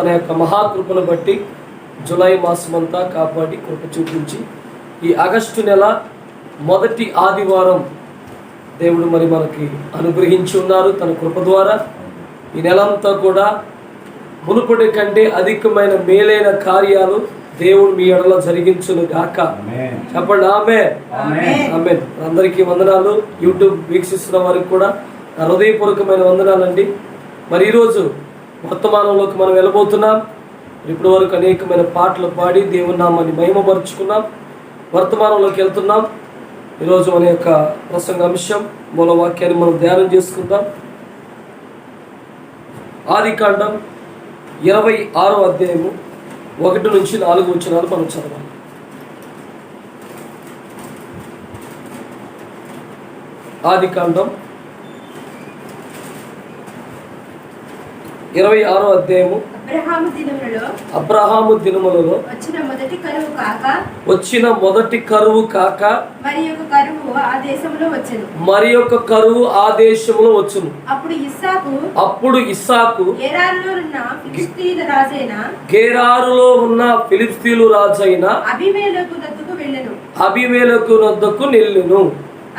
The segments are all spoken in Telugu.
తన యొక్క మహాకృపను బట్టి జూలై మాసమంతా కాపాడి కృప చూపించి ఈ ఆగస్టు నెల మొదటి ఆదివారం దేవుడు మరి మనకి అనుగ్రహించి ఉన్నారు తన కృప ద్వారా. ఈ నెలంతా కూడా మునుపటి కంటే అధికమైన మేలైన కార్యాలు దేవుడు మీ ఎడల జరిగించును గాక. చెప్పండి ఆమేన్. ఆమేన్. అందరికీ వందనాలు. యూట్యూబ్ వీక్షిస్తున్న వారికి కూడా నా హృదయపూర్వకమైన వందనాలండి. మరి ఈరోజు వర్తమానంలోకి మనం వెళ్ళబోతున్నాం. ఇప్పటి వరకు అనేకమైన పాటలు పాడి దేవుని నామాన్ని మహిమపరుచుకున్నాం. వర్తమానంలోకి వెళ్తున్నాం. ఈరోజు మన యొక్క ప్రసంగ అంశం మూలవాక్యాన్ని మనం ధ్యానం చేసుకుందాం. ఆదికాండం 26వ అధ్యాయము 1 నుంచి 4 వచనాలు మనం చదవాలి. ఆదికాండం 26వ అధ్యాయము అబ్రహాము దినములలో వచ్చిన మొదటి కరువు కాక మరి యొక్క కరువు ఆ దేశంలో వచ్చును. అప్పుడు ఇస్సాకు గెరారులో ఉన్న ఫిలిష్తీయుల రాజైన అబీమెలెకు నొద్దకు వెళ్ళెను.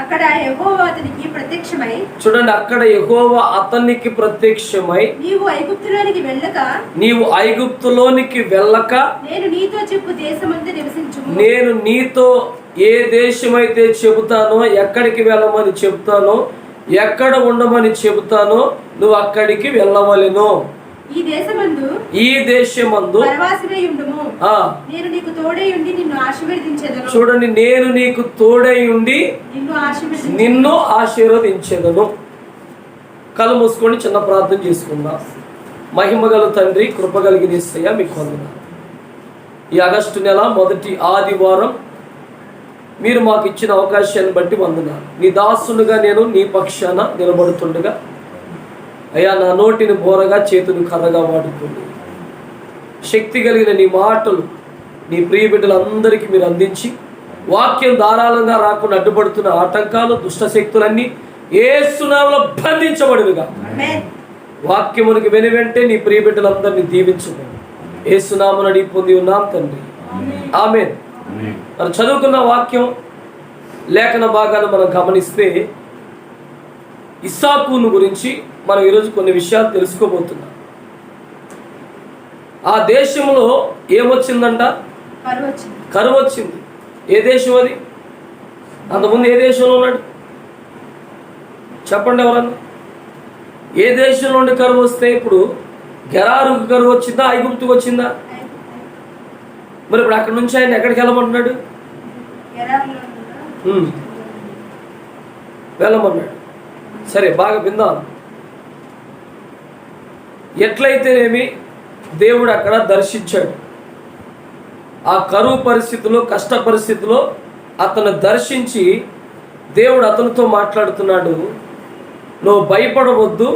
అక్కడ యెహోవా అతనికి ప్రత్యక్షమై, చూడండి, అక్కడ యెహోవా అతనికి ప్రత్యక్షమై, నీవు ఐగుప్తులోనికి వెళ్ళక నేను నీతో చెప్పు దేశమందు నివసించుము. నేను నీతో ఏ దేశమైతే చెబుతానో, ఎక్కడికి వెళ్ళమని చెబుతానో, ఎక్కడ ఉండమని చెబుతానో నువ్వు అక్కడికి వెళ్ళవలెను. ఈ దేశమందు నేను నీకు తోడై ఉండి నిన్ను ఆశీర్వదించెదను. చూడండి, నేను నీకు తోడై ఉండి నిన్ను ఆశీర్వదించెదను. కళ్ళు మూసుకొని చిన్న ప్రార్థన చేసుకుందాం. మహిమగల తండ్రి, కృపగలిగిన యేసయ్య మీకు వందనాలు. ఈ ఆగస్టు నెల మొదటి ఆదివారం మీరు మాకు ఇచ్చిన అవకాశాన్ని బట్టి వందనాలు. నీ దాసునుగా నేను నీ పక్షాన నిలబడుతుండగా అయ్యా, నా నోటిని బోరగా చేతుని కర్రగా వాడుకోండి. శక్తి కలిగిన నీ మాటలు నీ ప్రియ బిడ్డలందరికీ మీరు అందించి వాక్యం ధారాళంగా రాకుండా అడ్డుపడుతున్న ఆటంకాలు, దుష్ట శక్తులన్నీ యేసు నామములో బంధించబడునుగా. వాక్యమునికి వెనువెంటే నీ ప్రియ బిడ్డలందరినీ దీవించండి. యేసు నామమున అడిగి పొంది ఉన్నాం తండ్రి, ఆమేన్. మనం చదువుకున్న వాక్యం లేఖన భాగాన్ని మనం గమనిస్తే ఇస్సాకును గురించి మనం ఈరోజు కొన్ని విషయాలు తెలుసుకోబోతున్నాం. ఆ దేశంలో ఏమొచ్చిందంట? కరువు వచ్చింది. ఏ దేశం అది? అంతకుముందు ఏ దేశంలో ఉన్నాడు చెప్పండి ఎవరన్నా? ఏ దేశంలో ఉండి కరువు వస్తే ఇప్పుడు గెరారుకు కరువు వచ్చిందా, ఐగుప్తుకు వచ్చిందా? మరి ఇప్పుడు అక్కడ నుంచి ఆయన ఎక్కడికి వెళ్ళమంటున్నాడు? వెళ్ళమన్నాడు. సరే, బాగా విందాం. ఎట్లయితేనేమి దేవుడు అక్కడ దర్శించాడు. ఆ కరువు పరిస్థితిలో, కష్ట పరిస్థితిలో అతను దర్శించి దేవుడు అతనితో మాట్లాడుతున్నాడు. నువ్వు భయపడవద్దు,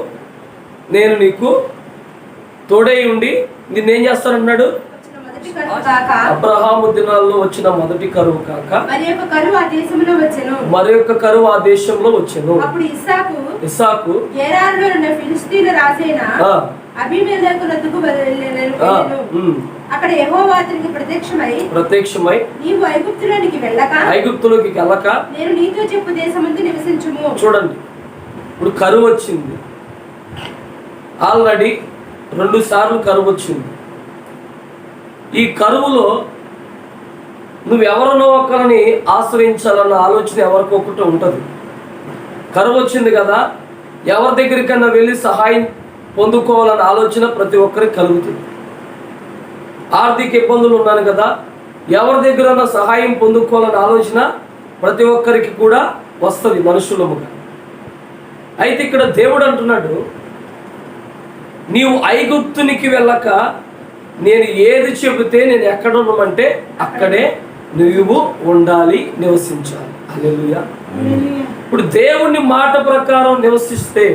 నేను నీకు తోడై ఉండి నిన్నేం చేస్తానన్నాడు. అబ్రహాము దినాల్లో వచ్చిన మొదటి కరువు కాక మరి యొక్క కరువు ఆ దేశంలో వచ్చెను. ఇస్సాకు ఫిలిష్తీయుల రాజైన అబీమెలెకు నొద్దకు వెళ్ళెను. అక్కడ యెహోవా అతనికి ప్రత్యక్షమై నీవు ఐగుప్తులోకి వెళ్ళక నేను నీతో చెప్పు దేశమందు నివసించుము. చూడండి, ఇప్పుడు కరువు వచ్చింది. ఆల్రెడీ 2 సార్లు కరువు వచ్చింది. ఈ కరువులో నువ్వెవరినో ఒకరిని ఆశ్రయించాలన్న ఆలోచన ఎవరికో ఒకటి ఉంటుంది. కరువు వచ్చింది కదా, ఎవరి దగ్గరికన్నా వెళ్ళి సహాయం పొందుకోవాలన్న ఆలోచన ప్రతి ఒక్కరికి కలుగుతుంది. ఆర్థిక ఇబ్బందులు ఉన్నాను కదా, ఎవరి దగ్గరన్నా సహాయం పొందుకోవాలన్న ఆలోచన ప్రతి ఒక్కరికి కూడా వస్తుంది మనుషులముగా. అయితే ఇక్కడ దేవుడు అంటున్నాడు, నీవు ఐగుప్తునికి వెళ్ళక నేను ఏది చెబితే నేను ఎక్కడ ఉండమంటే అక్కడే నువ్వు ఉండాలి, నివసించాలి. హల్లెలూయా. ఇప్పుడు దేవుని మాట ప్రకారం నివసిస్తే,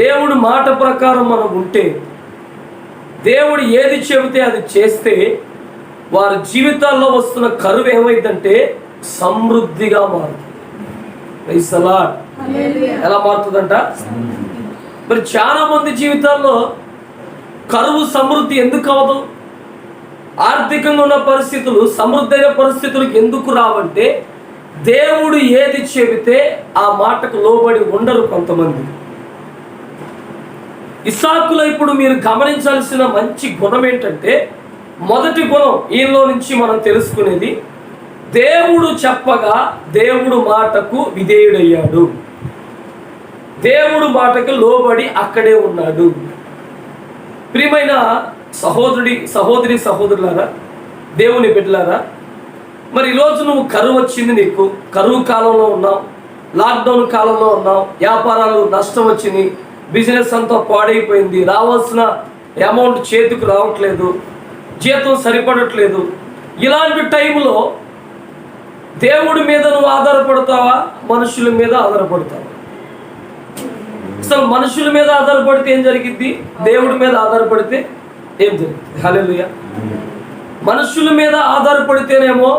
దేవుడి మాట ప్రకారం మనం ఉంటే, దేవుడు ఏది చెబితే అది చేస్తే వారి జీవితాల్లో వస్తున్న కరువు ఏమైందంటే సమృద్ధిగా మారుతుంది. Praise the Lord. ఎలా మారుతుందంట? మరి చాలా మంది జీవితాల్లో కరువు సమృద్ధి ఎందుకు అవదు? ఆర్థికంగా ఉన్న పరిస్థితులు సమృద్ధైన పరిస్థితులకు ఎందుకు రావంటే దేవుడు ఏది చెబితే ఆ మాటకు లోబడి ఉండరు కొంతమంది. ఇస్సాకులో ఇప్పుడు మీరు గమనించాల్సిన మంచి గుణం ఏంటంటే, మొదటి గుణం ఈయనలో నుంచి మనం తెలుసుకునేది, దేవుడు చెప్పగా దేవుడు మాటకు విధేయుడయ్యాడు. దేవుడు మాటకు లోబడి అక్కడే ఉన్నాడు. ప్రియమైన సహోదరి సహోదరులారా, దేవుని బిడ్డలారా, మరి ఈరోజు నువ్వు కరువు వచ్చింది, నీకు కరువు కాలంలో ఉన్నావు, లాక్డౌన్ కాలంలో ఉన్నావు, వ్యాపారాలు నష్టం వచ్చింది, బిజినెస్ అంతా పాడైపోయింది, రావాల్సిన అమౌంట్ చేతికి రావట్లేదు, జీతం సరిపడట్లేదు. ఇలాంటి టైంలో దేవుడి మీద నువ్వు ఆధారపడతావా, మనుషుల మీద ఆధారపడతావా? అసలు మనుషుల మీద ఆధారపడితే ఏం జరిగింది, దేవుడి మీద ఆధారపడితే ఏం జరిగింది? హల్లెలూయా. మనుషుల మీద ఆధారపడితేనేమో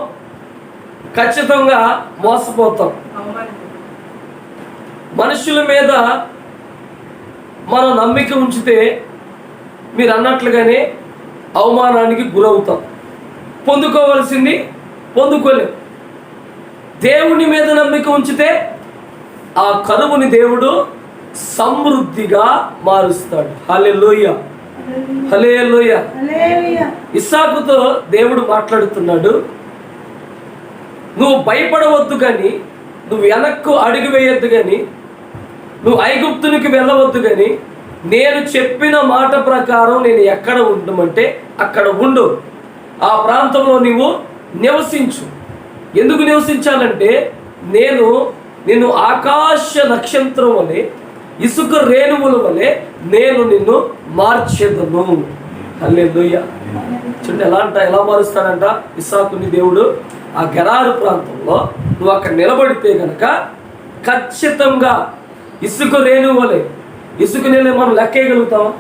ఖచ్చితంగా మోసపోతాం. మనుషుల మీద మనం నమ్మిక ఉంచితే మీరు అన్నట్లుగానే అవమానానికి గురవుతాం, పొందుకోవలసింది పొందుకోలేం. దేవుని మీద నమ్మిక ఉంచితే ఆ కరువుని దేవుడు సమృద్ధిగా మారుస్తాడు. హల్లెలూయా, హల్లెలూయా. ఇస్సాకుతో దేవుడు మాట్లాడుతున్నాడు, నువ్వు భయపడవద్దు కానీ, నువ్వు వెనక్కు అడుగు వేయొద్దు కానీ, నువ్వు ఐగుప్తునికి వెళ్ళవద్దు కానీ, నేను చెప్పిన మాట ప్రకారం నేను ఎక్కడ ఉండమంటే అక్కడ ఉండు, ఆ ప్రాంతంలో నీవు నివసించు. ఎందుకు నివసించాలంటే నేను నిన్ను ఆకాశ నక్షత్రం వలె, ఇసుక రేణువుల వలె నేను నిన్ను మార్చేదను. హల్లెలూయా. చూడండి ఎలా మారుస్తాడంట ఇస్సాకుని దేవుడు. ఆ గెరారు ప్రాంతంలో నువ్వు అక్కడ నిలబడితే కనుక ఖచ్చితంగా ఇసుక రేణువు వలె, ఇసుక నేల మనం లెక్కేయగలుగుతామా?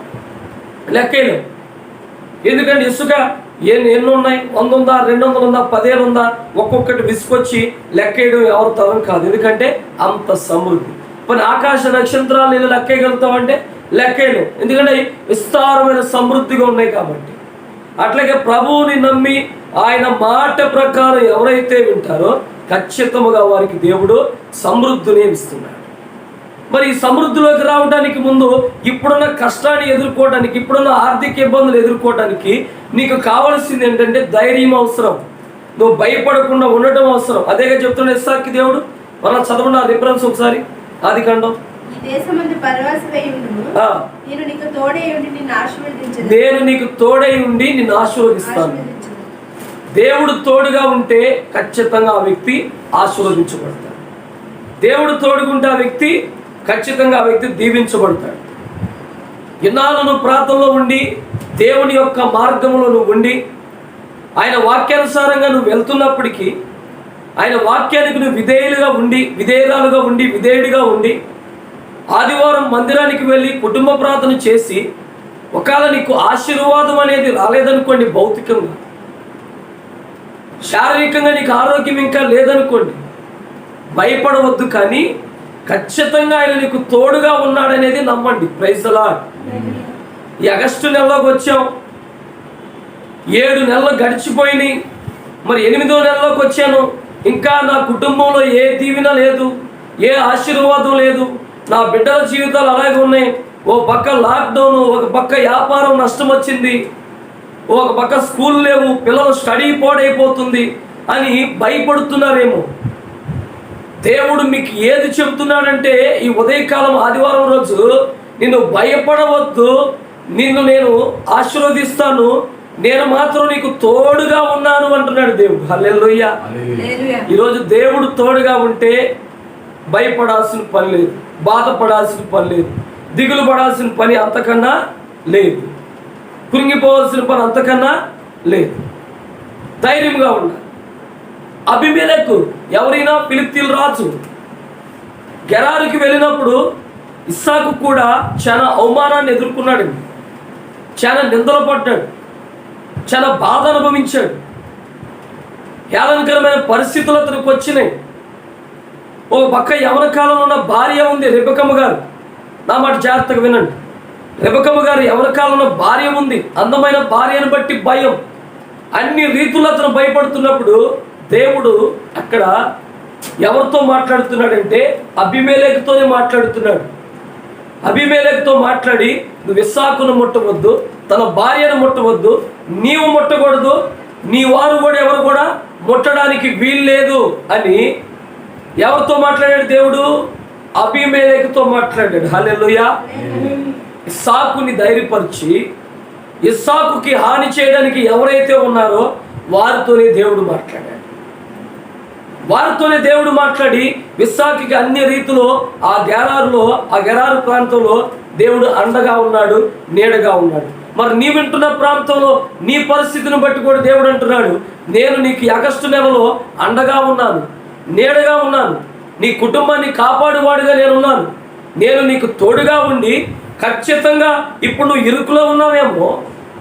లెక్కేయలేం. ఎందుకంటే ఇసుక ఎన్ని ఉన్నాయి, 100 ఉందా, 200 ఉందా, 10 ఉందా, ఒక్కొక్కటి విసుకొచ్చి లెక్కేయడం ఎవరు తరం కాదు. ఎందుకంటే అంత సమృద్ధి. కానీ ఆకాశ నక్షత్రాలు నేను లెక్కేయగలుగుతామంటే లెక్కేయలేం. ఎందుకంటే విస్తారమైన సమృద్ధిగా ఉన్నాయి కాబట్టి. అట్లాగే ప్రభువుని నమ్మి ఆయన మాట ప్రకారం ఎవరైతే వింటారో ఖచ్చితంగా వారికి దేవుడు సమృద్ధిని ఇస్తున్నాడు. మరి ఈ సమృద్ధిలోకి రావడానికి ముందు ఇప్పుడున్న కష్టాన్ని ఎదుర్కోవడానికి, ఇప్పుడున్న ఆర్థిక ఇబ్బందులు ఎదుర్కోవడానికి నీకు కావాల్సింది ఏంటంటే ధైర్యం అవసరం. నువ్వు భయపడకుండా ఉండటం అవసరం. అదేగా చెప్తున్న ఇస్సాకు దేవుడు. మనం చదవన రిఫరెన్స్ ఒకసారి, ఆదికాండం. నేను నీకు తోడై ఉండి నిన్ను ఆశీర్వదిస్తాను. దేవుడు తోడుగా ఉంటే ఖచ్చితంగా ఆ వ్యక్తి ఆశీర్వదించబడతాడు. దేవుడు తోడుకుంటే ఆ వ్యక్తి ఖచ్చితంగా ఆ వ్యక్తి దీవించబడతాడు. ఇన్నాళ్ళు నువ్వు ప్రార్థనలో ఉండి, దేవుని యొక్క మార్గంలో నువ్వు ఉండి, ఆయన వాక్యానుసారంగా నువ్వు వెళ్తున్నప్పటికీ, ఆయన వాక్యానికి నువ్వు విధేయురాలుగా ఉండి విధేయుడిగా ఉండి, ఆదివారం మందిరానికి వెళ్ళి కుటుంబ ప్రార్థన చేసి, ఒకవేళ నీకు ఆశీర్వాదం అనేది రాలేదనుకోండి, భౌతికంగా శారీరకంగా నీకు ఆరోగ్యం ఇంకా లేదనుకోండి, భయపడవద్దు. కానీ ఖచ్చితంగా ఆయన నీకు తోడుగా ఉన్నాడనేది నమ్మండి. Praise the Lord. ఈ ఆగస్టు నెలలోకి వచ్చాం, 7 నెలలు గడిచిపోయినాయి. మరి 8వ నెలలోకి వచ్చాను, ఇంకా నా కుటుంబంలో ఏ దీవెన లేదు, ఏ ఆశీర్వాదం లేదు. నా బిడ్డల జీవితాలు అలాగే ఉన్నాయి. ఓ పక్క లాక్డౌన్, ఒక పక్క వ్యాపారం నష్టం వచ్చింది, ఒక పక్క స్కూల్ లేవు, పిల్లలు స్టడీ పాడైపోతుంది అని భయపడుతున్నారేమో. దేవుడు మీకు ఏది చెబుతున్నాడంటే, ఈ ఉదయకాలం ఆదివారం రోజు నిన్ను భయపడవద్దు, నిన్ను నేను ఆశీర్వదిస్తాను, నేను మాత్రం నీకు తోడుగా ఉన్నాను అంటున్నాడు దేవుడు. హల్లెలూయా. ఈరోజు దేవుడు తోడుగా ఉంటే భయపడాల్సిన పని లేదు, బాధపడాల్సిన పని లేదు, దిగులు పడాల్సిన పని అంతకన్నా లేదు, కృంగిపోవాల్సిన పని అంతకన్నా లేదు. ధైర్యంగా ఉండాలి. అబీమెలెకు ఎవరైనా ఫిలిష్తీయుల రాజు గెరారుకి వెళ్ళినప్పుడు ఇస్సాకు కూడా చాలా అవమానాన్ని ఎదుర్కొన్నాడు, చాలా నిందలు పడ్డాడు, చాలా బాధ అనుభవించాడు. హేళనకరమైన పరిస్థితులు అతనికి వచ్చినాయి. ఒక పక్క యవన కాలంలో ఉన్న భార్య ఉంది, రెబెకమ్మ గారు. నా మాట జాగ్రత్తగా వినండి. రెబెక్కమ్మ గారు ఎవరి కాలంలో భార్య ఉంది, అందమైన భార్యను బట్టి భయం, అన్ని రీతులు అతను భయపడుతున్నప్పుడు దేవుడు అక్కడ ఎవరితో మాట్లాడుతున్నాడంటే అబీమెలెకుతోనే మాట్లాడుతున్నాడు. అబీమెలెకుతో మాట్లాడి, నువ్వు ఇస్సాకును ముట్టవద్దు, తన భార్యను ముట్టవద్దు, నీవు ముట్టకూడదు, నీ వారు కూడా ఎవరు కూడా ముట్టడానికి వీల్లేదు అని ఎవరితో మాట్లాడాడు దేవుడు? అబీమెలెకుతో మాట్లాడాడు. హల్లెలూయా. ఇస్సాకుని ధైర్యపరిచి ఇస్సాకుకి హాని చేయడానికి ఎవరైతే ఉన్నారో వారితోనే దేవుడు మాట్లాడాడు. వారితోనే దేవుడు మాట్లాడి ఇస్సాకుకి అన్ని రీతిలో ఆ గెరారు ప్రాంతంలో దేవుడు అండగా ఉన్నాడు, నీడగా ఉన్నాడు. మరి నీ వింటున్న ప్రాంతంలో నీ పరిస్థితిని బట్టి కూడా దేవుడు అంటున్నాడు, నేను నీకు ఆగస్టు నెలలో అండగా ఉన్నాను, నీడగా ఉన్నాను, నీ కుటుంబాన్ని కాపాడువాడుగా నేనున్నాను, నేను నీకు తోడుగా ఉండి ఖచ్చితంగా ఇప్పుడు నువ్వు ఇరుకులో ఉన్నావేమో,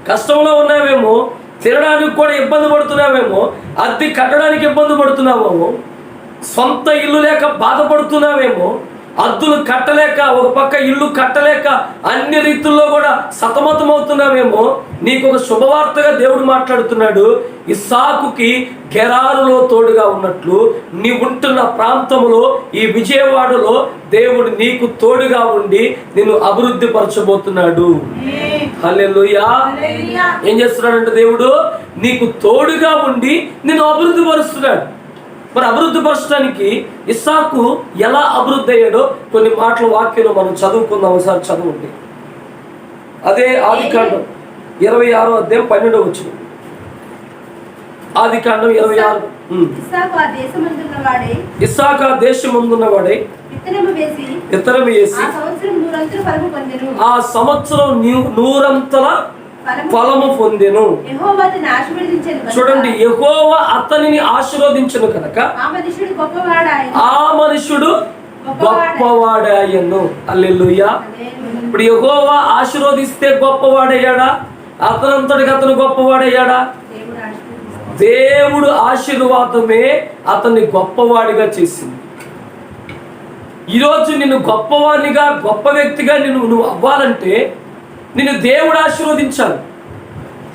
కష్టంలో ఉన్నావేమో, తినడానికి కూడా ఇబ్బంది పడుతున్నావేమో, అద్దె కట్టడానికి ఇబ్బంది పడుతున్నావేమో, సొంత ఇల్లు లేక బాధపడుతున్నావేమో, అద్దులు కట్టలేక ఒక పక్క ఇల్లు కట్టలేక అన్ని రీతుల్లో కూడా సతమతమవుతున్నావేమో, నీకు ఒక శుభవార్తగా దేవుడు మాట్లాడుతున్నాడు. ఇస్సాకుకి గెరారులో తోడుగా ఉన్నట్లు నీ ఉంటున్న ప్రాంతంలో ఈ విజయవాడలో దేవుడు నీకు తోడుగా ఉండి నిన్ను అభివృద్ధి పరచబోతున్నాడు. హల్లెలూయా. ఏం చేస్తున్నాడంటే దేవుడు నీకు తోడుగా ఉండి నిన్ను అభివృద్ధి పరుస్తున్నాడు. మరి అభివృద్ధి పరచడానికి ఇస్సాకు ఎలా అభివృద్ధి అయ్యాడో కొన్ని మాటల వాక్యంలో మనం చదువుకుందాం. ఒకసారి చదవండి. అదే ఆదికాండం 26వ అధ్యాయం 12వ వచనం. ఆదికాండం 26. ఇస్సాకు ఆ దేశమందున్నవాడే విత్తనము వేసి ఆ సంవత్సరం 100 ఫలము పొందెను. చూడండి, యెహోవా అతనిని ఆశీర్వదించెను కనుక ఆ మనుషుడు గొప్పవాడాయను. హల్లెలూయా. ఇప్పుడు యెహోవా ఆశీర్వదిస్తే గొప్పవాడయ్యాడా? అతనంతటికి అతను గొప్పవాడయ్యాడా? దేవుడు ఆశీర్వాదమే అతన్ని గొప్పవాడిగా చేసింది. ఈరోజు నిన్ను గొప్పవాడిగా, గొప్ప వ్యక్తిగా నువ్వు అవ్వాలంటే నిన్ను దేవుడు ఆశీర్వదించాలి.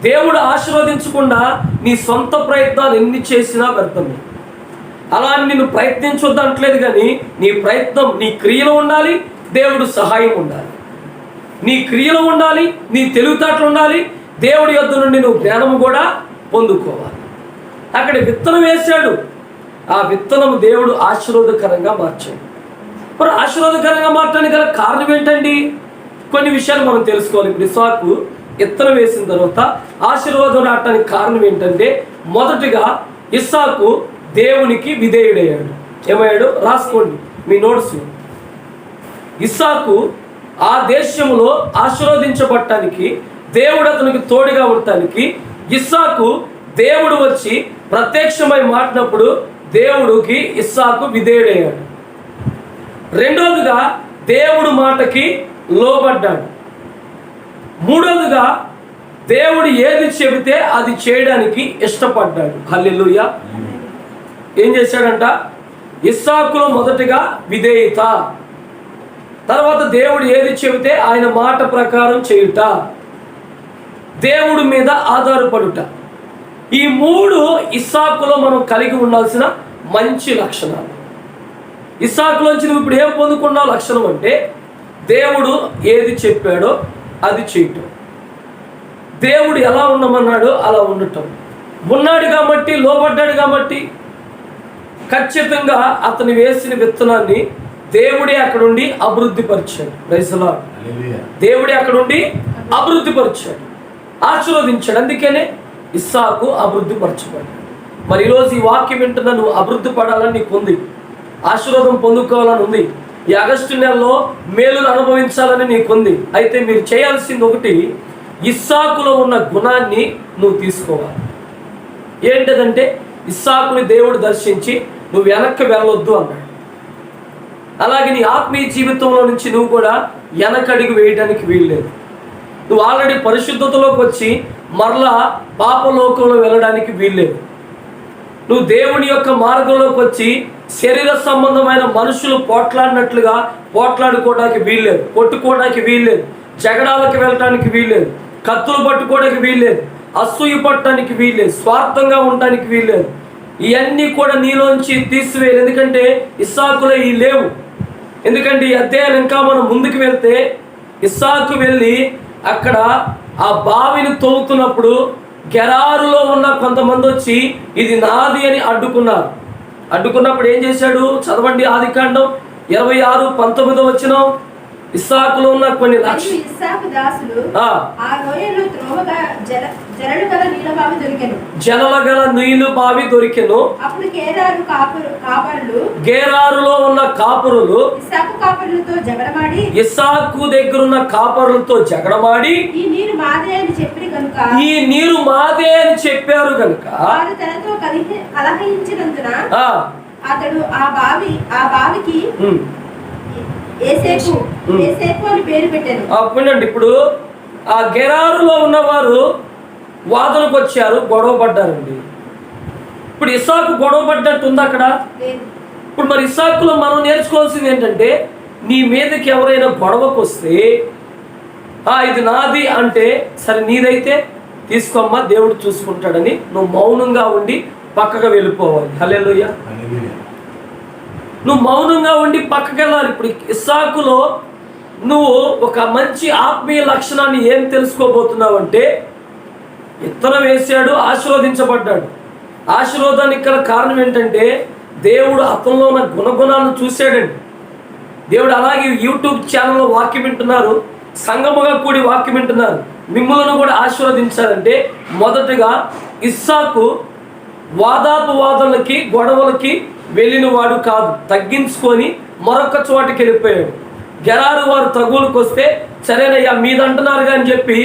దేవుడు ఆశీర్వదించకుండా నీ సొంత ప్రయత్నాలు ఎన్ని చేసినా వ్యర్థమే. అలా నిన్ను ప్రయత్నించొద్దు అంటలేదు, కానీ నీ ప్రయత్నం, నీ క్రియలో ఉండాలి, దేవుడు సహాయం ఉండాలి. నీ క్రియలో ఉండాలి, నీ తెలివితేటలు ఉండాలి, దేవుడి యొద్ద నుండి నువ్వు జ్ఞానము కూడా పొందుకోవాలి. అక్కడ విత్తనం వేశాడు, ఆ విత్తనం దేవుడు ఆశీర్వాదకరంగా మార్చాడు. మరి ఆశీర్వాదకరంగా మార్చడానికి గల కారణం ఏంటండి? కొన్ని విషయాలు మనం తెలుసుకోవాలి. ఇప్పుడు ఇస్సాకు విత్తనం వేసిన తర్వాత ఆశీర్వాదం రావడానికి కారణం ఏంటంటే, మొదటిగా ఇస్సాకు దేవునికి విధేయుడయ్యాడు. ఏమయ్యాడు? రాసుకోండి మీ నోట్స్. ఇస్సాకు ఆ దేశంలో ఆశీర్వదించబడటానికి, దేవుడు అతనికి తోడుగా ఉండటానికి, ఇస్సాకు దేవుడు వచ్చి ప్రత్యక్షమై మాట్లాడినప్పుడు దేవుడికి ఇస్సాకు విధేయుడయ్యాడు. రెండోదిగా దేవుడు మాటకి లోబడ్డాడు. మూడోదిగా దేవుడు ఏది చెబితే అది చేయడానికి ఇష్టపడ్డాడు. హల్లెలూయా. ఏం చేశాడంట? ఇస్సాకులో మొదటిగా విధేయత, తర్వాత దేవుడు ఏది చెబితే ఆయన మాట ప్రకారం చేయుట, దేవుడి మీద ఆధారపడుట. ఈ మూడు ఇస్సాకులో మనం కలిగి ఉండాల్సిన మంచి లక్షణాలు. ఇస్సాకులోంచి నువ్వు ఇప్పుడు ఏం పొందుకున్నావు లక్షణం అంటే, దేవుడు ఏది చెప్పాడో అది చేయటం, దేవుడు ఎలా ఉండమన్నాడో అలా ఉండటం. ఉన్నాడు కాబట్టి, లోబడ్డాడు కాబట్టి ఖచ్చితంగా అతను వేసిన విత్తనాన్ని దేవుడే అక్కడుండి అభివృద్ధి పరిచాడు. Praise the lord. దేవుడే అక్కడుండి అభివృద్ధి పరిచాడు, ఆశీర్వదించాడు. అందుకనే ఇస్సాకు అభివృద్ధి పరచబడ్డాడు. మరి ఈరోజు ఈ వాక్యం వింటున్నా, నువ్వు అభివృద్ధి పడాలని నీకు ఉంది, ఆశీర్వాదం పొందుకోవాలని ఉంది, ఈ ఆగస్టు నెలలో మేలును అనుభవించాలని నీకుంది. అయితే మీరు చేయాల్సింది ఒకటి, ఇస్సాకులో ఉన్న గుణాన్ని నువ్వు తీసుకోవాలి. ఏంటదంటే, ఇస్సాకుని దేవుడు దర్శించి నువ్వు వెనక్కి వెళ్ళొద్దు అన్నాడు. అలాగే నీ ఆత్మీయ జీవితంలో నుంచి నువ్వు కూడా వెనకడుగు వేయడానికి వీల్లేదు. నువ్వు ఆల్రెడీ పరిశుద్ధతలోకి వచ్చి మరలా పాపలోకంలో వెళ్ళడానికి వీల్లేదు. నువ్వు దేవుని యొక్క మార్గంలోకి వచ్చి శరీర సంబంధమైన మనుషులు పోట్లాడినట్లుగా పోట్లాడుకోవడానికి వీల్లేదు, కొట్టుకోవడానికి వీల్లేదు, జగడాలకు వెళ్ళటానికి వీల్లేదు, కత్తులు పట్టుకోవడానికి వీల్లేదు, అసూయ పట్టడానికి వీల్లేదు, స్వార్థంగా ఉండటానికి వీల్లేదు. ఇవన్నీ కూడా నీలోంచి తీసివేయాలి. ఎందుకంటే ఇస్సాకులో ఈ లేవు. ఎందుకంటే ఈ అధ్యాయం ఇంకా మనం ముందుకు వెళ్తే ఇస్సాకు వెళ్ళి అక్కడ ఆ బావిని తవ్వుతున్నప్పుడు గెరారులో ఉన్న కొంతమంది వచ్చి ఇది నాది అని అడ్డుకున్నప్పుడు ఏం చేశాడు? చదవండి, ఆదికాండం 26:19 ఇస్సాకులో ఉన్న కొన్ని జలల గల నీళ్లు బావి దొరికెను. గేరారులో ఉన్న కాపురులు ఇస్సాకు దగ్గర ఉన్న కాపరులతో జగడమాడి ఈ నీరు మాదే అని చెప్పారు కనుక అతడు ఆ బావికి అని పేరు పెట్టాను. ఇప్పుడు ఆ గెరారులో ఉన్నవారు వాదనకు వచ్చారు, గొడవ పడ్డారండి. ఇప్పుడు ఇస్సాకు గొడవ పడ్డట్టు ఉంది అక్కడ. ఇప్పుడు మరి ఇస్సాకులో మనం నేర్చుకోవాల్సింది ఏంటంటే, నీ మీదకి ఎవరైనా గొడవకు వస్తే ఇది నాది అంటే, సరే నీదైతే తీసుకోమ్మా దేవుడు చూసుకుంటాడని నువ్వు మౌనంగా ఉండి పక్కగా వెళ్ళిపోవాలి. హల్లెలూయా. నువ్వు మౌనంగా ఉండి పక్కకి వెళ్ళాలి. ఇప్పుడు ఇస్సాకులో నువ్వు ఒక మంచి ఆత్మీయ లక్షణాన్ని ఏం తెలుసుకోబోతున్నావు అంటే, విత్తనం వేసాడు, ఆశీర్వదించబడ్డాడు. ఆశీర్వాదానికి గల కారణం ఏంటంటే దేవుడు అతనిలో ఉన్న గుణగుణాలను చూశాడండి. దేవుడు అలాగే యూట్యూబ్ ఛానల్లో వాక్యం వింటున్నారు, సంగముగా కూడి వాక్యం వింటున్నారు, మిమ్మల్ని కూడా ఆశీర్వదించాలంటే మొదటగా ఇస్సాకు వాదాపవాదాలకి గొడవలకి వెళ్ళిన వాడు కాదు, తగ్గించుకొని మరొక చోటకి వెళ్ళిపోయాడు. గెరారు వారు తగులుకు వస్తే సరేనయ్యా మీద అంటున్నారుగా అని చెప్పి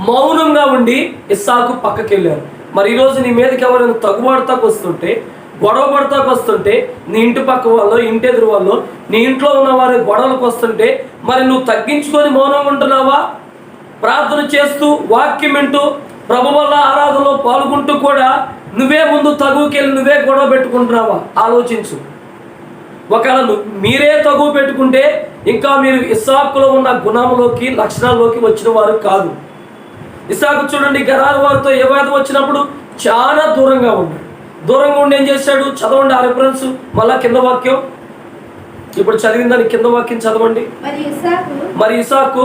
మౌనంగా ఉండి ఇస్సాకు పక్కకి వెళ్ళారు. మరి ఈరోజు నీ మీదకి ఎవరైనా తగుబడతాకు వస్తుంటే, గొడవ పడతాకు వస్తుంటే, నీ ఇంటి పక్క వాళ్ళు, ఇంటి ఎదురు వాళ్ళు, నీ ఇంట్లో ఉన్న వారి గొడవలకు వస్తుంటే మరి నువ్వు తగ్గించుకొని మౌనంగా ఉంటున్నావా? ప్రార్థన చేస్తూ వాక్యం వింటూ ప్రభు వల్ల ఆరాధనలో పాల్గొంటూ కూడా నువ్వే ముందు తగుకెళ్ళి నువ్వే గొడవ పెట్టుకుంటున్నావా? ఆలోచించు. ఒకవేళ మీరే తగువ పెట్టుకుంటే ఇంకా మీరు ఇస్సాకులో ఉన్న గుణంలోకి లక్షణాల్లోకి వచ్చిన వారు కాదు. ఇస్సాకు చూడండి, గెరారు వారితో వివాదం వచ్చినప్పుడు చాలా దూరంగా ఉన్నాడు. దూరంగా ఉండి ఏం చేశాడు? చదవండి ఆ రిఫరెన్స్ మళ్ళా కింద వాక్యం. ఇప్పుడు చదివిన దాని కింద వాక్యం చదవండి. మరి ఇస్సాకు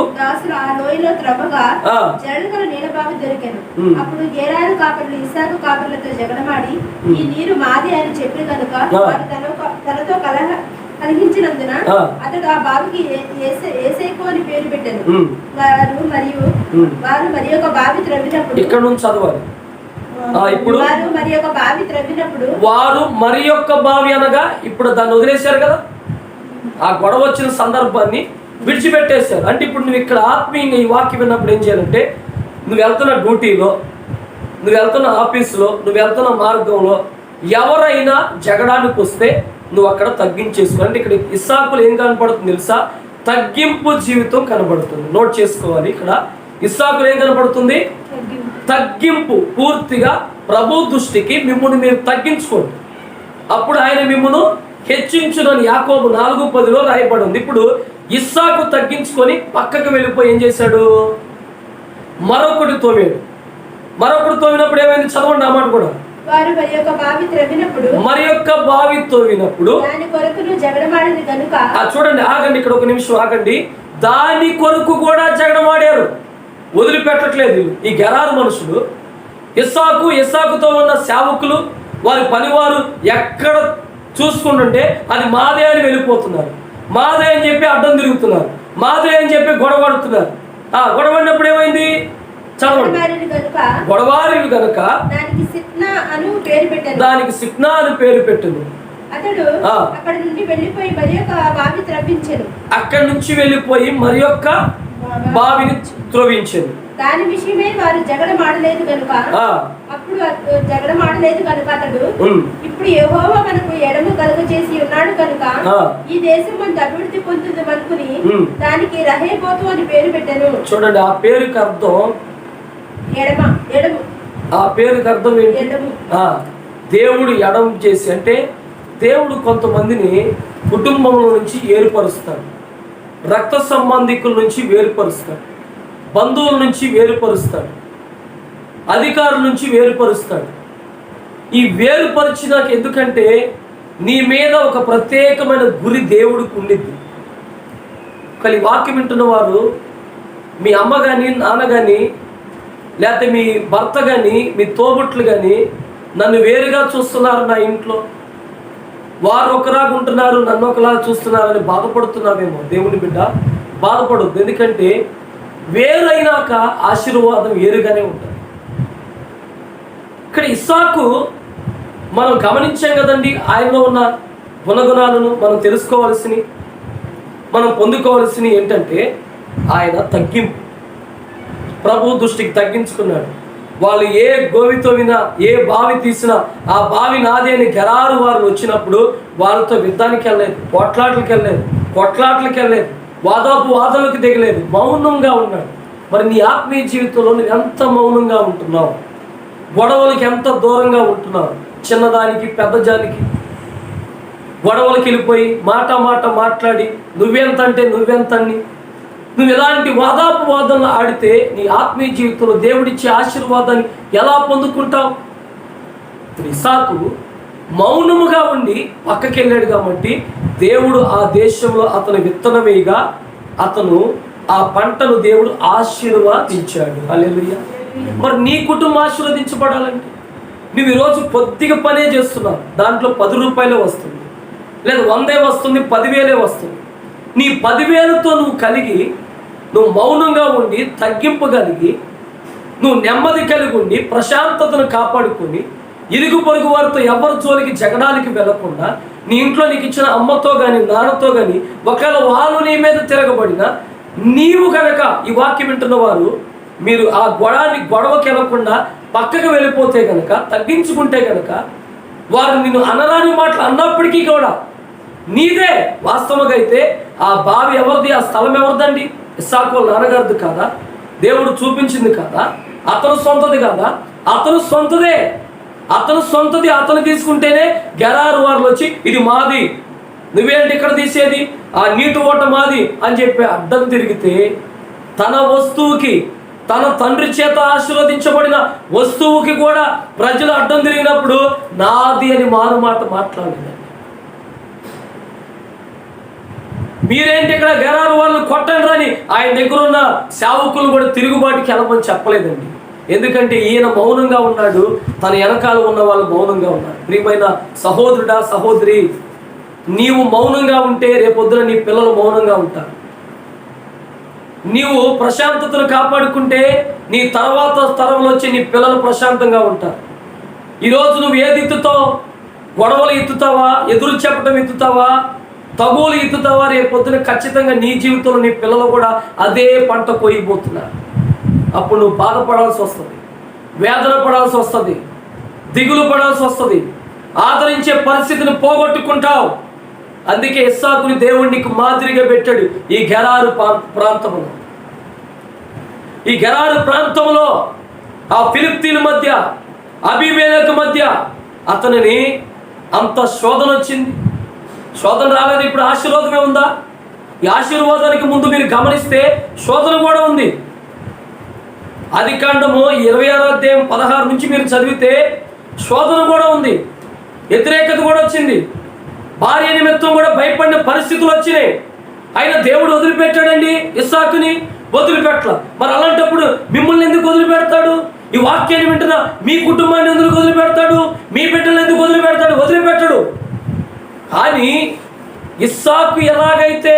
అప్పుడు గెరారు కాపరులు ఇస్సాకు కాపరులతో జగడమాడి ఈ నీరు మాది అని చెప్పి కనుక తనతో కలిగించినందున అతడు ఆ బావికి ఏసేకు అని పేరు పెట్టాను. వారు మరి ఒక బావి త్రవ్వినప్పుడు ఇక్కడ నుంచి చదవాలి. ఇప్పుడు వారు మరి ఒక బావి త్రవ్వినప్పుడు వారు మరి యొక్క బావి అనగా ఇప్పుడు దాన్ని వదిలేశారు కదా, ఆ గొడవ వచ్చిన సందర్భాన్ని విడిచిపెట్టేశారు. అంటే ఇప్పుడు నువ్వు ఇక్కడ ఆత్మీయంగా ఈ వాక్యం విన్నప్పుడు ఏం చేయాలంటే, నువ్వు వెళ్తున్న డ్యూటీలో, నువ్వు వెళ్తున్న ఆఫీసులో, నువ్వు వెళ్తున్న మార్గంలో ఎవరైనా జగడానికి వస్తే నువ్వు అక్కడ తగ్గించేసుకో. అంటే ఇక్కడ ఇస్సాకులు ఏం కనపడుతుంది తెలుసా? తగ్గింపు జీవితం కనబడుతుంది. నోట్ చేసుకోవాలి. ఇక్కడ ఇస్సాకులు ఏం కనపడుతుంది? తగ్గింపు. పూర్తిగా ప్రభు దృష్టికి మిమ్మల్ని మీరు తగ్గించుకోండి, అప్పుడు ఆయన మిమ్మల్ని హెచ్చించునని యాకోబు 4:10 రాయబడి ఉంది. ఇప్పుడు ఇస్సాకు తగ్గించుకొని పక్కకు వెళ్ళిపోయి ఏం చేశాడు? మరొకటి తోవినప్పుడు ఏమైంది? చదవండి ఆ మాట కూడా. మరి యొక్క బావి తోవినప్పుడు చూడండి, ఆగండి, ఇక్కడ ఒక నిమిషం ఆగండి. దాని కొరకు కూడా జగడమాడారు, వదిలిపెట్టట్లేదు ఈ గెరారు మనుషులు. ఇస్సాకుతో ఉన్న సేవకులు, వారి పనివారు ఎక్కడ చూసుకుంటుంటే అది మాదే అని వెళ్ళిపోతున్నారు, మాదే అని చెప్పి అడ్డం తిరుగుతున్నారు, మాదే అని చెప్పి గొడవడుతున్నారు. గొడవడినప్పుడు ఏమైంది? చదవండి. గొడవారిలు కనుక దానికి సిట్నా అని పేరు పెట్టింది. అక్కడి నుంచి వెళ్ళిపోయి మరి యొక్క బావిని త్రవ్వించింది. దాని విషయమే వారు జగడమాడలేదు కనుక అతడు ఇప్పుడు యెహోవా మనకు ఎడము కలుగజేసి ఉన్నాడు కనుక ఈ దేశం మనకు అభివృద్ధి పొందుతుంది అనుకుని దానికి రహేబోతు అని పేరు పెట్టాను. చూడండి, ఆ పేరుకి అర్థం ఎడము. ఆ పేరుకి అర్థం ఏంటి? దేవుడు ఎడం చేసి అంటే దేవుడు కొంతమందిని కుటుంబంలో నుంచి ఏర్పరుస్తాడు, రక్త సంబంధికుల నుంచి వేరుపరుస్తాడు, బంధువుల నుంచి వేరుపరుస్తాడు, అధికారుల నుంచి వేరుపరుస్తాడు. ఈ వేరుపరిచినాక ఎందుకంటే నీ మీద ఒక ప్రత్యేకమైన గురి దేవుడికి ఉండిద్ది. కానీ వాక్యం వింటున్న వారు మీ అమ్మ కానీ నాన్న కానీ లేకపోతే మీ భర్త కానీ మీ తోబుట్లు కానీ నన్ను వేరుగా చూస్తున్నారు, నా ఇంట్లో వారు ఒకలాగా ఉంటున్నారు, నన్ను ఒకలాగా చూస్తున్నారని బాధపడుతున్నావేమో. దేవుని బిడ్డ బాధపడొద్దు, ఎందుకంటే వేరైనాక ఆశీర్వాదం వేరుగానే ఉంటుంది. ఇక్కడ ఇస్సాకు మనం గమనించాం కదండి, ఆయనలో ఉన్న గుణగుణాలను మనం తెలుసుకోవాల్సినవి, మనం పొందుకోవాల్సినవి ఏంటంటే ఆయన తగ్గింపు, ప్రభు దృష్టికి తగ్గించుకున్నాడు. వాళ్ళు ఏ గోవితో వినా ఏ బావి తీసినా ఆ బావి నాదే అని గెరారు వారు వచ్చినప్పుడు వాళ్ళతో యుద్ధానికి వెళ్ళలేదు, కొట్లాట్లకి వెళ్ళలేదు, వాదనలకు దిగలేదు, మౌనంగా ఉన్నాడు. మరి నీ ఆత్మీయ జీవితంలో నువ్వు ఎంత మౌనంగా ఉంటున్నావు? గొడవలకి ఎంత దూరంగా ఉంటున్నావు? చిన్నదానికి పెద్దదానికి గొడవలకి వెళ్ళిపోయి మాట మాట్లాడి నువ్వెంత అంటే నువ్వెంతని నువ్వు ఎలాంటి వాదనలు ఆడితే నీ ఆత్మీయ జీవితంలో దేవుడిచ్చే ఆశీర్వాదాన్ని ఎలా పొందుకుంటావు? ఇస్సాకు మౌనముగా ఉండి పక్కకి వెళ్ళాడు కాబట్టి దేవుడు ఆ దేశంలో అతను విత్తనం వేయగా అతను ఆ పంటను దేవుడు ఆశీర్వదించాడు. హల్లెలూయా. మరి నీ కుటుంబం ఆశీర్వదించబడాలంటే నువ్వు ఈరోజు కొద్దిగా పనే చేస్తున్నావు, దాంట్లో 10 రూపాయలే వస్తుంది, లేదా 100 వస్తుంది, 10,000 వస్తుంది. నీ 10,000తో నువ్వు కలిగి నువ్వు మౌనంగా ఉండి తగ్గింపు కలిగి నువ్వు నెమ్మది కలిగి ఉండి ప్రశాంతతను కాపాడుకొని ఇరుగు పొరుగు వారితో ఎవరి జోలికి జగడానికి వెళ్లకుండా నీ ఇంట్లో నీకు ఇచ్చిన అమ్మతో కానీ నాన్నతో కానీ ఒకవేళ వాళ్ళు నీ మీద తిరగబడినా నీవు కనుక ఈ వాక్యం వింటున్న వారు మీరు ఆ గొడవకి వెళ్ళకుండా పక్కకు వెళ్ళిపోతే కనుక తగ్గించుకుంటే కనుక వారు నిన్ను అనరాని మాటలు అన్నప్పటికీ కూడా నీదే. వాస్తవంగా అయితే ఆ బావి ఎవరిది, ఆ స్థలం ఎవరిదండి? ఇస్సాకు నాన్నగారిది కాదా? దేవుడు చూపించింది కాదా? అతను సొంతది కాదా? అతను సొంతదే, అతను తీసుకుంటేనే గెరారు వారు వచ్చి ఇది మాది, నువ్వేంటి ఇక్కడ తీసేది, ఆ నీటి ఓట మాది అని చెప్పి అడ్డం తిరిగితే తన వస్తువుకి, తన తండ్రి చేత ఆశీర్వదించబడిన వస్తువుకి కూడా ప్రజలు అడ్డం తిరిగినప్పుడు నాది అని మాట మాట్లాడలేదు. మీరేంటి ఇక్కడ గెరారు వాళ్ళని కొట్టండి అని ఆయన దగ్గర ఉన్న సేవకులు కూడా తిరుగుబాటుకి వెళ్ళమని చెప్పలేదండి. ఎందుకంటే ఈయన మౌనంగా ఉన్నాడు, తన వెనకాల ఉన్న వాళ్ళు మౌనంగా ఉన్నారు. ప్రియమైన సహోదరుడా, సహోదరి, నీవు మౌనంగా ఉంటే రేపొద్దున నీ పిల్లలు మౌనంగా ఉంటారు. నీవు ప్రశాంతతను కాపాడుకుంటే నీ తర్వాత తరంలో వచ్చి నీ పిల్లలు ప్రశాంతంగా ఉంటారు. ఈరోజు నువ్వు ఏది ఎత్తుతావు? గొడవలు ఎత్తుతావా? ఎదురు చెప్పడం ఎత్తుతావా? తగులు ఎత్తుతావా? రేపొద్దున ఖచ్చితంగా నీ జీవితంలో నీ పిల్లలు కూడా అదే పంట కోయిపోతున్నారు. అప్పుడు నువ్వు బాధపడాల్సి వస్తుంది, వేదన పడాల్సి వస్తుంది, దిగులు పడాల్సి వస్తుంది, ఆదరించే పరిస్థితిని పోగొట్టుకుంటావు. అందుకే ఇస్సాకుని దేవుడికి మాదిరిగా పెట్టాడు. ఈ గెరారు ప్రాంతంలో ఆ ఫిలిష్తీయుల మధ్య, అబీమెలెకు మధ్య అతనిని అంత శోధన వచ్చింది. శోధన రాలేదు, ఇప్పుడు ఆశీర్వాదమే ఉందా? ఈ ఆశీర్వాదానికి ముందు మీరు గమనిస్తే శోధన కూడా ఉంది. ఆదికాండము 26వ అధ్యాయం 16 నుంచి మీరు చదివితే శోధన కూడా ఉంది, వ్యతిరేకత కూడా వచ్చింది, భార్య నిమిత్తం కూడా భయపడిన పరిస్థితులు వచ్చినాయి. అయినా దేవుడు వదిలిపెట్టాడండి ఇస్సాకుని? వదిలిపెట్టల. మరి అలాంటప్పుడు మిమ్మల్ని ఎందుకు వదిలిపెడతాడు? ఈ వాక్యాన్ని వింటున్నా మీ కుటుంబాన్ని ఎందుకు వదిలిపెడతాడు? మీ బిడ్డలు ఎందుకు వదిలిపెడతాడు? వదిలిపెట్టడు. కానీ ఇస్సాకు ఎలాగైతే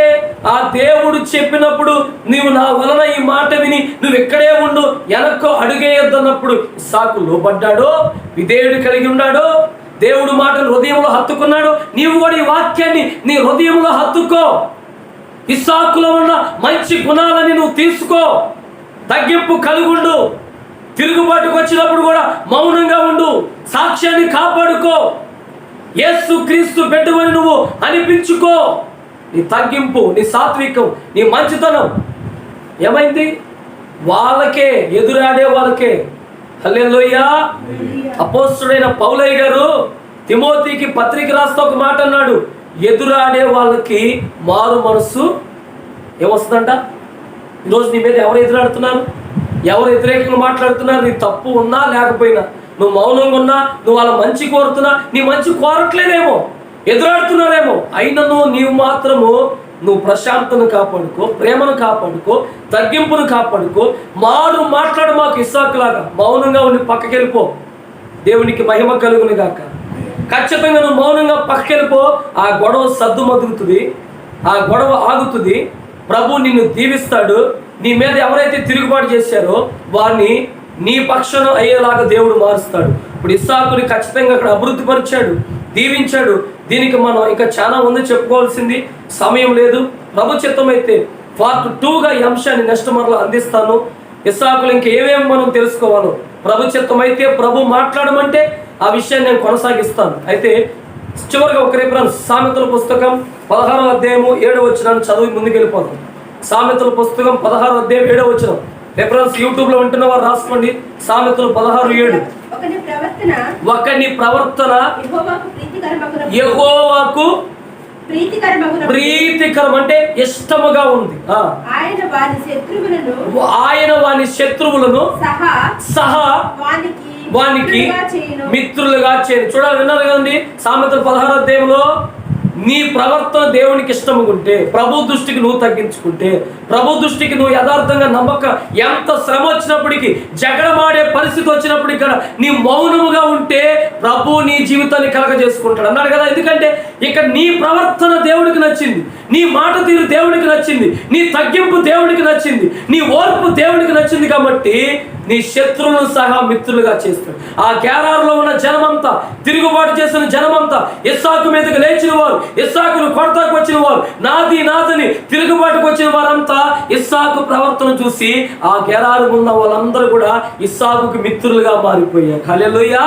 ఆ దేవుడు చెప్పినప్పుడు నీవు నా వలన ఈ మాట విని నువ్వు ఇక్కడే ఉండు, వెనక్కు అడుగేయొద్దన్నప్పుడు ఇస్సాకు లోబడ్డాడో, విధేయుడు కలిగి ఉన్నాడో, దేవుడు మాటను హృదయంలో హత్తుకున్నాడు. నీవు కూడా ఈ వాక్యాన్ని నీ హృదయంలో హత్తుకో. ఇస్సాకులో ఉన్న మంచి గుణాలని నువ్వు తీసుకో, తగ్గింపు కలిగుండు, తిరుగుబాటుకు వచ్చినప్పుడు కూడా మౌనంగా ఉండు, సాక్ష్యాన్ని కాపాడుకో, యేసు క్రీస్తు బిడ్డవని నువ్వు అనిపించుకో. నీ తగ్గింపు, నీ సాత్వికం, నీ మంచితనం ఏమైంది? వాళ్ళకే, ఎదురాడే వాళ్ళకే. హల్లెలూయా. అపోస్తుడైన పౌలయ్య గారు తిమోతికి పత్రిక రాస్తూ ఒక మాట అన్నాడు, ఎదురాడే వాళ్ళకి మారు మనస్సు ఏమొస్తుందంట. ఈరోజు నీ మీద ఎవరు ఎదురాడుతున్నారు, ఎవరు వ్యతిరేకంగా మాట్లాడుతున్నారు, నీ తప్పు ఉన్నా లేకపోయినా, నువ్వు మౌనంగా ఉన్నా, నువ్వు వాళ్ళ మంచి కోరుతున్నా, నీ మంచి కోరట్లేదేమో, ఎదురాడుతున్నారేమో, అయినను నీవు మాత్రము నువ్వు ప్రశాంతను కాపాడుకో, ప్రేమను కాపాడుకో, తగ్గింపును కాపాడుకో. మారు మాట్లాడు, మాకు ఇస్సాకులాగా మౌనంగా ఉండి పక్కకి వెళ్ళిపో. దేవునికి మహిమ కలుగును గాక. ఖచ్చితంగా నువ్వు మౌనంగా పక్కకి వెళ్ళిపో. ఆ గొడవ సద్దుమదుగుతుంది, ఆ గొడవ ఆగుతుంది. ప్రభు నిన్ను దీవిస్తాడు. నీ మీద ఎవరైతే తిరుగుబాటు చేశారో వారిని నీ పక్షాన అయ్యేలాగా దేవుడు మారుస్తాడు. ఇప్పుడు ఇస్సాకుని ఖచ్చితంగా అక్కడ అభివృద్ధి పరిచాడు, దీవించాడు. దీనికి మనం ఇంకా చాలా ఉంది చెప్పుకోవాల్సింది, సమయం లేదు. ప్రభు చిత్తం అయితే పార్ట్ 2గా ఈ అంశాన్ని నెక్స్ట్ మరలా అందిస్తాను. ఇస్సాకులు ఇంకా ఏమేమి మనం తెలుసుకోవాలో ప్రభు చిత్తం అయితే, ప్రభు మాట్లాడమంటే ఆ విషయాన్ని నేను కొనసాగిస్తాను. అయితే చివరిగా ఒక రిఫరెన్స్, సామెతల పుస్తకం 16వ అధ్యాయము 7వ వచనాన్ని చదివి ముందుకు వెళ్ళిపోతాం. సామెతల పుస్తకం 16వ అధ్యాయం 7వ వచనం రిఫరెన్స్ యూట్యూబ్లో ఉంటున్న వారు రాసుకోండి. సామెతలు 16:7. ఒకని ప్రవర్తన యెహోవాకు ప్రీతికరం అంటే ఇష్టముగా ఉంది. ఆయన వాని శత్రువులను సహా వానికి మిత్రులుగా చేయను. చూడాలి, విన్నారు కదండి. సామెతలు 16వ అధ్యాయంలో నీ ప్రవర్తన దేవునికి ఇష్టముగా ఉంటే, ప్రభు దృష్టికి నువ్వు తగ్గించుకుంటే, ప్రభు దృష్టికి నువ్వు యథార్థంగా నమ్మక, ఎంత శ్రమ వచ్చినప్పటికీ, జగడమాడే పరిస్థితి వచ్చినప్పటికీ కూడా నీ మౌనముగా ఉంటే ప్రభు నీ జీవితాన్ని కలగజేసుకుంటాడు అన్నాడు కదా. ఎందుకంటే ఇక నీ ప్రవర్తన దేవుడికి నచ్చింది, నీ మాట తీరు దేవుడికి నచ్చింది, నీ తగ్గింపు దేవుడికి నచ్చింది, నీ ఓర్పు దేవుడికి నచ్చింది. కాబట్టి నీ శత్రువులను సహా మిత్రులుగా చేస్తాడు. ఆ గెరారులో ఉన్న జనమంతా, తిరుగుబాటు చేసిన జనమంతా, ఇస్సాకు మీదకి లేచిన వారు, ఇస్సాకును కొడతాకు వచ్చిన వారు, నాదని తిరుగుబాటుకు వచ్చిన వారంతా ఇస్సాకు ప్రవర్తన చూసి ఆ గెరారు ఉన్న వాళ్ళందరూ కూడా ఇస్సాకుకి మిత్రులుగా మారిపోయారు. హల్లెలూయా.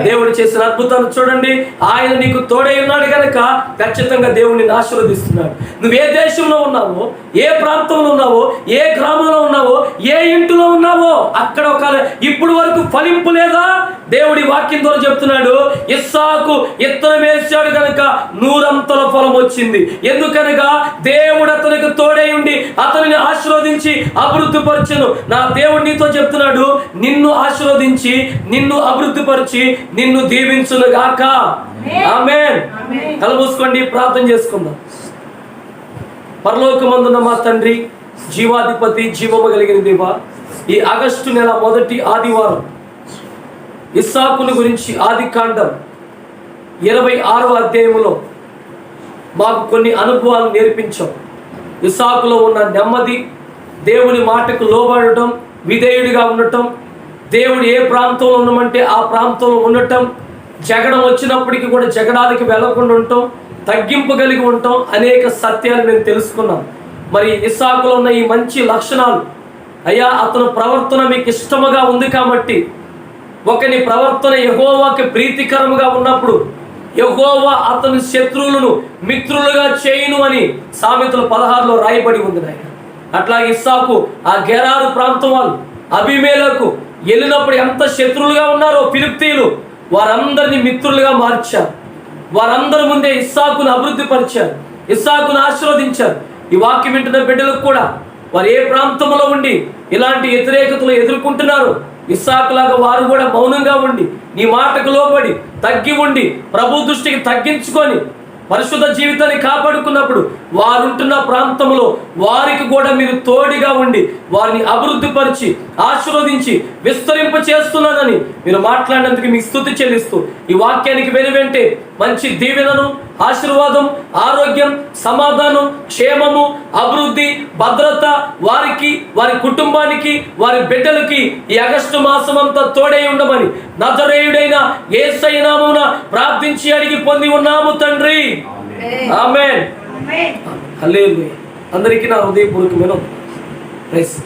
దేవుడు చేసిన అద్భుతాన్ని చూడండి. ఆయన నీకు తోడై ఉన్నాడు కనుక ఖచ్చితంగా దేవుడిని ఆశీర్వదిస్తున్నాడు. నువ్వు ఏ దేశంలో ఉన్నావో, ఏ ప్రాంతంలో ఉన్నావో, ఏ గ్రామంలో ఉన్నావో, ఏ ఇంటిలో ఉన్నావో, అక్కడ ఒక ఇప్పుడు వరకు ఫలింపు లేదా? దేవుడి వాక్యం ద్వారా చెప్తున్నాడు, ఇస్సాకు ఇత్తనం వేసాడు కనుక 100 ఫలం వచ్చింది. ఎందుకనగా దేవుడు అతనికి తోడై ఉండి అతనిని ఆశీర్వదించి అభివృద్ధి పరచెను. నా దేవుడు నీతో చెప్తున్నాడు, నిన్ను ఆశీర్వదించి, నిన్ను అభివృద్ధి పరిచి, నిన్ను దీవించును గాక. ఆమేన్. కళ్ళు మూసుకోండి, ప్రార్థన చేసుకుందాం. పరలోకమందున్న మా తండ్రి, జీవాధిపతి, జీవము కలిగిన దేవా, ఈ ఆగస్టు నెల మొదటి ఆదివారం ఇస్సాకును గురించి ఆదికాండం 26వ అధ్యాయంలో మాకు కొన్ని అనుభవాలు నేర్పించాం. ఇస్సాకులో ఉన్న నెమ్మది, దేవుని మాటకు లోబడటం, విధేయుడిగా ఉండటం, దేవుడు ఏ ప్రాంతంలో ఉండమంటే ఆ ప్రాంతంలో ఉండటం, జగడం వచ్చినప్పటికీ కూడా జగడానికి వెళ్ళకుండా ఉండటం, తగ్గింపు కలిగి ఉండటం, అనేక సత్యాలు మేము తెలుసుకున్నాం. మరి ఇస్సాకులో ఉన్న ఈ మంచి లక్షణాలు, అయ్యా అతను ప్రవర్తన మీకు ఇష్టముగా ఉంది కాబట్టి, ఒకని ప్రవర్తన యెహోవాకి ప్రీతికరముగా ఉన్నప్పుడు యెహోవా అతని శత్రువులను మిత్రులుగా చేయును అని సామెతలు 16లో రాయబడి ఉంది నాయన. అట్లాగే ఇస్సాకు ఆ గెరారు ప్రాంతం వాళ్ళు అబీమెలెకు వెళ్ళినప్పుడు ఎంత శత్రువులుగా ఉన్నారో ఫిలిష్తీయులు, వారందరినీ మిత్రులుగా మార్చారు. వారందరి ముందే ఇస్సాకును అభివృద్ధి పరిచారు, ఇస్సాకును ఆశీర్వదించారు. ఈ వాక్యం వింటున్న బిడ్డలకు కూడా వారు ఏ ప్రాంతంలో ఉండి ఇలాంటి వ్యతిరేకతలు ఎదుర్కొంటున్నారు, ఇస్సాకులాగా వారు కూడా మౌనంగా ఉండి నీ మాటకు లోబడి తగ్గి ఉండి ప్రభు దృష్టికి తగ్గించుకొని పరిశుద్ధ జీవితాన్ని కాపాడుకున్నప్పుడు వారుంటున్న ప్రాంతంలో వారికి కూడా మీరు తోడుగా ఉండి వారిని అభివృద్ధి పరిచి ఆశీర్వదించి విస్తరింప చేస్తున్నానని మీరు మాట్లాడినందుకు మీకు స్తుతి చెల్లిస్తూ ఈ వాక్యానికి వెనువెంటే మంచి దీవెనను, ఆశీర్వాదం, ఆరోగ్యం, సమాధానం, క్షేమము, అభివృద్ధి, భద్రత వారికి, వారి కుటుంబానికి, వారి బిడ్డలకి ఈ ఆగస్టు మాసం అంతా తోడై ఉండమని నజరేయుడైన యేసయ్య నామమున ప్రార్థించి అడిగి పొంది ఉన్నాము తండ్రి. ఆమేన్. హల్లెలూయా. అందరికీ నా హృదయపూర్వకమైన ప్రైజ్.